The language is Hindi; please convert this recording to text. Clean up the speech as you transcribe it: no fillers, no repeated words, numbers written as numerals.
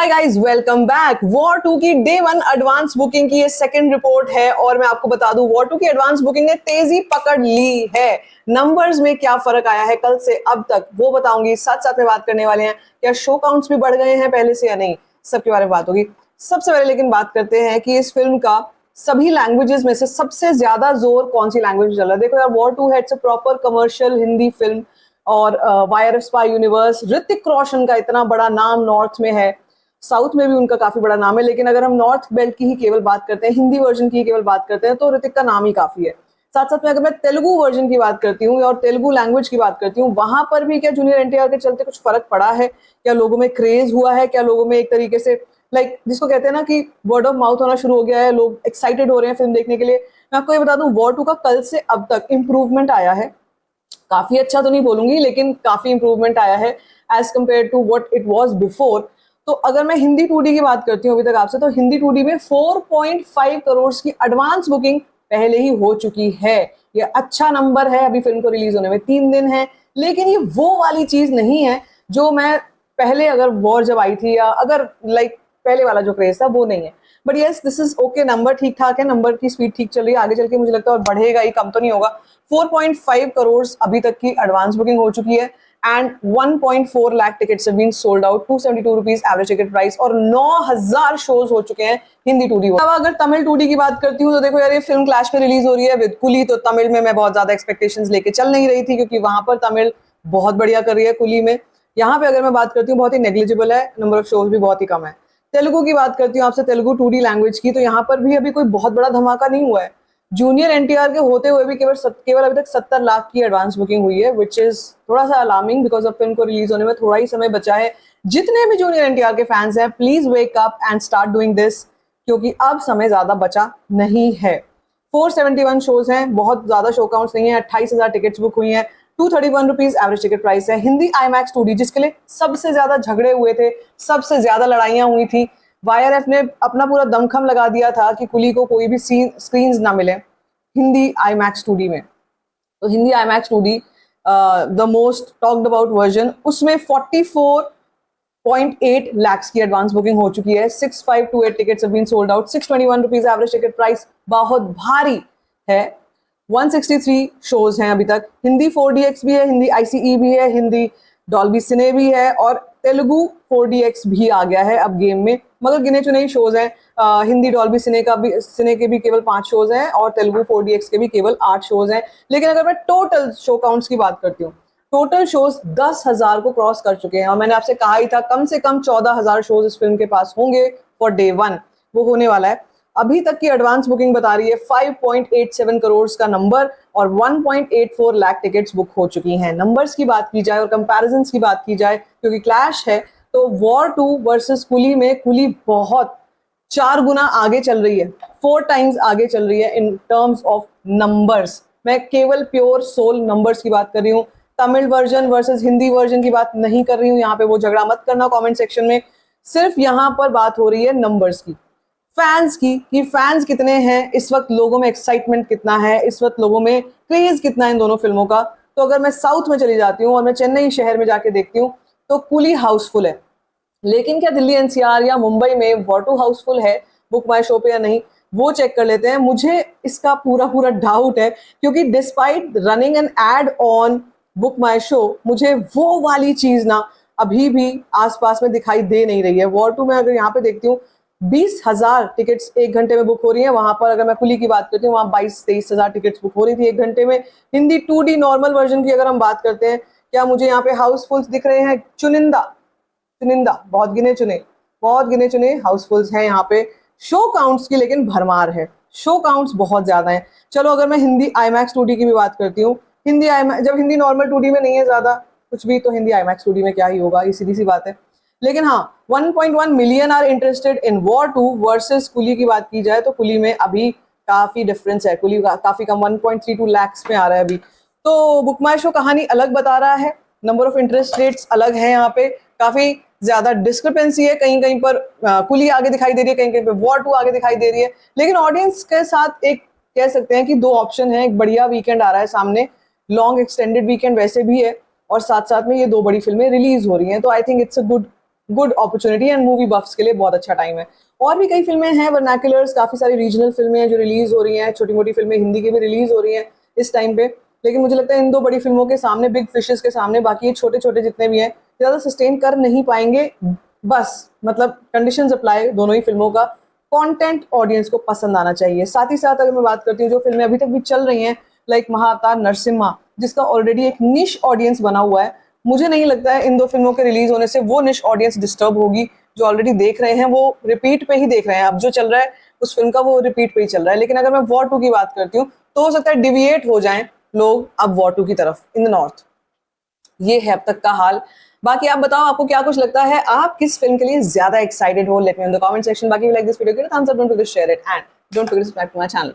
Hi guys, welcome back. War 2 की डे 1 एडवांस बुकिंग की ये सेकंड रिपोर्ट है और मैं आपको बता दूं वॉर 2 की एडवांस बुकिंग ने तेजी पकड़ ली है। नंबर्स में क्या फर्क आया है कल से अब तक वो बताऊंगी, साथ साथ में बात करने वाले हैं क्या शो काउंट्स भी बढ़ गए हैं पहले से या नहीं, सबके बारे में बात होगी। सबसे पहले लेकिन बात करते हैं कि इस फिल्म का सभी लैंग्वेजेस में से सबसे ज्यादा जोर कौन सी लैंग्वेज चल रहा है। देखो यार, वॉर 2 है, it's a proper commercial Hindi film और YRF spy universe, Hrithik Roshan का इतना बड़ा नाम नॉर्थ में है, साउथ में भी उनका काफी बड़ा नाम है, लेकिन अगर हम नॉर्थ बेल्ट की ही केवल बात करते हैं, हिंदी वर्जन की ही केवल बात करते हैं, तो ऋतिक का नाम ही काफी है। साथ साथ में अगर मैं तेलुगु वर्जन की बात करती हूँ और तेलुगु लैंग्वेज की बात करती हूँ, वहां पर भी क्या जूनियर एनटीआर के चलते कुछ फर्क पड़ा है? क्या लोगों में क्रेज हुआ है? क्या लोगों में एक तरीके से जिसको कहते हैं ना कि वर्ड ऑफ माउथ होना शुरू हो गया है, लोग एक्साइटेड हो रहे हैं फिल्म देखने के लिए। मैं आपको ये बता दूं, वॉर 2 का कल से अब तक इंप्रूवमेंट आया है। काफी अच्छा तो नहीं बोलूंगी, लेकिन काफी इंप्रूवमेंट आया है as compared to what it was before. तो अगर मैं हिंदी 2D की बात करती हूँ अभी तक आपसे, तो हिंदी 2D में 4.5 करोड़ की एडवांस बुकिंग पहले ही हो चुकी है। ये अच्छा नंबर है, अभी फिल्म को रिलीज होने में 3 दिन है, लेकिन ये वो वाली चीज नहीं है जो मैं पहले, अगर वॉर जब आई थी या अगर पहले वाला जो क्रेज था वो नहीं है। But yes, this is okay, number ठीक ठाक है, नंबर की स्पीड ठीक चल रही है। आगे चल के मुझे लगता है और बढ़ेगा ही, कम तो नहीं होगा। 4.5 करोड़ अभी तक की एडवांस बुकिंग हो चुकी है and 1.4 lakh tickets have been sold out, 272 rupees average ticket price, और 9000 शोज हो चुके हैं हिंदी 2D। अब अगर तमिल 2D की बात करती हूँ तो देखो यार, ये फिल्म क्लैश में रिलीज हो रही है विद कुली, तो तमिल में मैं बहुत ज्यादा एक्सपेक्टेशंस लेके चल नहीं रही थी क्योंकि वहां पर तमिल बहुत बढ़िया कर रही है कुली में। यहाँ पे अगर मैं बात करती हूँ बहुत ही नेग्लिजिबल है, नंबर ऑफ शोज भी बहुत ही कम है। तेलुगु की बात करती हूँ आपसे, तेलुगु 2D लैंग्वेज की, तो यहाँ पर भी अभी कोई बहुत बड़ा धमाका नहीं हुआ है। जूनियर एनटीआर के होते हुए भी केवल अभी तक 70 लाख की एडवांस बुकिंग हुई है, विच इज थोड़ा सा अलार्मिंग बिकॉज अब फिल्म को रिलीज होने में थोड़ा ही समय बचा है। जितने भी जूनियर एनटीआर के फैंस हैं, please wake up and start doing this, क्योंकि अब समय ज्यादा बचा नहीं है। 471 शोज हैं, बहुत ज्यादा शो काउंट्स नहीं है। 28,000 टिकट्स बुक हुई हैं, 231 रुपीज एवरेज टिकट प्राइस है। हिंदी IMAX 2D, जिसके लिए सबसे ज्यादा झगड़े हुए थे, सबसे ज्यादा लड़ाइयां हुई थी, वाईआरएफ ने अपना पूरा दमखम लगा दिया था कि कुली को कोई भी स्क्रीन ना मिले हिंदी IMAX 2D में। तो Hindi IMAX 2D the most talked about version, उसमें 44.8 लाख की एडवांस बुकिंग हो चुकी है। 6528 tickets have been sold out, 621 rupees average ticket price, बहुत भारी है। 163 शोज हैं अभी तक। हिंदी 4DX भी है, हिंदी ICE भी है, हिंदी डॉल्बी सिने भी है, और तेलुगु 4DX भी आ गया है अब गेम में, मगर गिने चुने ही शोज हैं। हिंदी डॉल्बी सिने के भी केवल 5 शोज हैं और तेलुगु 4DX के भी केवल 8 शोज हैं। लेकिन अगर मैं टोटल शो काउंट्स की बात करती हूँ, टोटल शोज 10,000 को क्रॉस कर चुके हैं, और मैंने आपसे कहा ही था कम से कम 14,000 शोज इस फिल्म के पास होंगे फॉर डे 1, वो होने वाला है। अभी तक की एडवांस बुकिंग बता रही है 5.87 करोड़ का नंबर, और 1.84 लाख टिकट्स बुक हो चुकी हैं। नंबर्स की बात की जाए और कंपैरिजंस की बात की जाए, क्योंकि क्लैश है, तो वॉर 2 वर्सेस कुली में कुली बहुत 4 गुना आगे चल रही है, 4 टाइम्स आगे चल रही है इन टर्म्स ऑफ नंबर्स। मैं केवल प्योर सोल नंबर्स की बात कर रही हूँ, Tamil version versus Hindi version की बात नहीं कर रही हूँ। यहाँ पे वो झगड़ा मत करना कमेंट सेक्शन में, सिर्फ यहाँ पर बात हो रही है नंबर्स की, फैंस की, कि फैंस कितने हैं इस वक्त, लोगों में एक्साइटमेंट कितना है इस वक्त, लोगों में क्रेज कितना है इन दोनों फिल्मों का। तो अगर मैं साउथ में चली जाती हूँ और मैं चेन्नई शहर में जाके देखती हूँ तो कुली हाउसफुल है, लेकिन क्या दिल्ली NCR या मुंबई में वॉर 2 हाउसफुल है बुक माई शो पे या नहीं, वो चेक कर लेते हैं। मुझे इसका पूरा पूरा डाउट है, क्योंकि despite running an ad on book my show, मुझे वो वाली चीज ना अभी भी आसपास में दिखाई दे नहीं रही है। वॉर 2 में अगर यहाँ पे देखती हूँ 20,000 टिकट्स 1 घंटे में बुक हो रही है, वहां पर अगर मैं कुली की बात करती हूँ वहां 22-23,000 टिकट्स बुक हो रही थी 1 घंटे में। हिंदी 2D नॉर्मल वर्जन की अगर हम बात करते हैं, क्या मुझे यहाँ पे हाउसफुल्स दिख रहे हैं? चुनिंदा चुनिंदा, बहुत गिने चुने हाउसफुल्स हैं यहाँ पे। शो काउंट्स की लेकिन भरमार है, शो काउंट्स बहुत ज्यादा हैं। चलो अगर मैं हिंदी IMAX 2D की भी बात करती हूँ, जब हिंदी नॉर्मल 2D में नहीं है ज्यादा कुछ भी, तो हिंदी IMAX 2D में क्या ही होगा, ये सीधी सी बात है। लेकिन हाँ, 1.1 million are interested in war 2 versus Coolie की बात की जाए तो कुली में अभी काफी डिफरेंस है, कुली काफी कम 1.32 लाख में आ रहा है अभी। तो बुक माई शो कहानी अलग बता रहा है, नंबर ऑफ इंटरेस्ट रेट्स अलग है, यहाँ पे काफी ज्यादा डिस्क्रिपेंसी है, कहीं कहीं पर कुली आगे दिखाई दे रही है, कहीं कहीं पर वॉर 2 आगे दिखाई दे रही है। लेकिन ऑडियंस के साथ एक कह सकते हैं कि 2 ऑप्शन है, एक बढ़िया वीकेंड आ रहा है सामने, लॉन्ग एक्सटेंडेड वीकेंड वैसे भी है, और साथ साथ में ये 2 बड़ी फिल्में रिलीज हो रही हैं, तो I think it's a good good opportunity and movie बफ्स के लिए बहुत अच्छा टाइम है। और भी कई फिल्में हैं वर्नाकुलर्स, काफी सारी रीजनल फिल्में हैं जो रिलीज हो रही हैं, छोटी मोटी फिल्में हिंदी की भी रिलीज हो रही हैं इस टाइम पे। लेकिन मुझे लगता है इन दो बड़ी फिल्मों के सामने, बिग फिशेस के सामने, बाकी ये छोटे छोटे जितने भी हैं ज्यादा सस्टेन कर नहीं पाएंगे। बस मतलब कंडीशंस अप्लाई दोनों ही फिल्मों का, कंटेंट ऑडियंस को पसंद आना चाहिए। साथ ही साथ अगर मैं बात करती हूँ जो फिल्में अभी तक भी चल रही हैं, लाइक महाअवतार नरसिम्हा, जिसका ऑलरेडी एक निश ऑडियंस बना हुआ है, मुझे नहीं लगता है इन दो फिल्मों के रिलीज होने से वो निश ऑडियंस डिस्टर्ब होगी। जो ऑलरेडी देख रहे हैं वो रिपीट पे ही देख रहे हैं, अब जो चल रहा है उस फिल्म का वो रिपीट पे ही चल रहा है। लेकिन अगर मैं वॉर 2 की बात करती हूँ तो हो सकता है डिविएट हो जाएं लोग अब वॉर 2 की तरफ इन द नॉर्थ। ये है अब तक का हाल। बाकी आप बताओ आपको क्या कुछ लगता है, आप किस फिल्म के लिए ज्यादा एक्साइटेड हो? Let me in the comment section. बाकी like this video, give it a thumbs up, don't forget to share it and don't forget to subscribe to my channel.